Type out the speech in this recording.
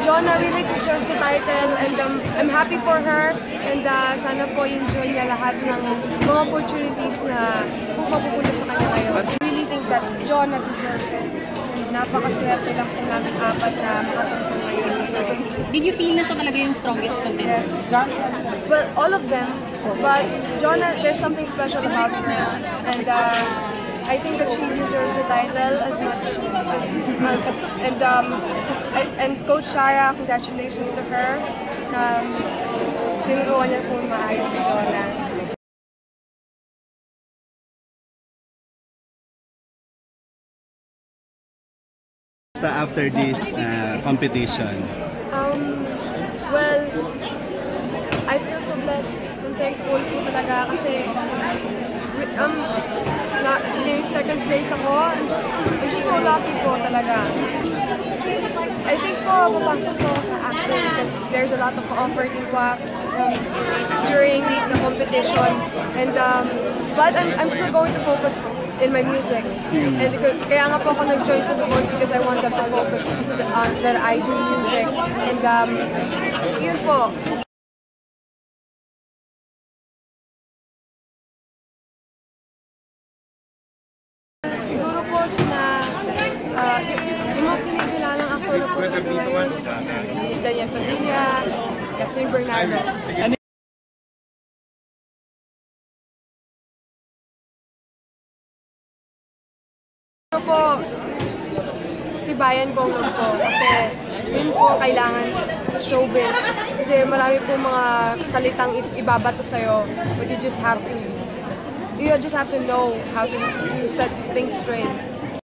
Jonah really deserves the title, and I'm happy for her, and sana po enjoy niya lahat ng mga opportunities na mapupunta sa kanya ngayon. I really think that Jonah deserves it. Napakaswerte lang po namin apat na makatungkol ngayon. Did you feel na siya talaga yung strongest contender? Yes. Well, all of them, but Jonah, there's something special about her, and I think that she deserves the title as much as, and Coach Shara, congratulations to her. Tinuruan niya po maayos si Jonah. After this competition? Well, I feel so blessed and thankful po talaga kasi yung second place ako. I'm just so lucky po talaga. I think po, papasok po sa acting because there's a lot of offered work during the competition. And but I'm still going to focus in my music. And kaya nga po ako nag-join sa The Voice because I wanted to focus that I do music. And yun po. Siguro po yung mga kinikilalang actor na po ngayon, Daniel Padilla, Catherine Bernardo. Siguro po, tibayan ko lang po kasi yun po kailangan sa showbiz. Kasi marami po mga salitang ibabato sa'yo, but you just have to know how to set things straight.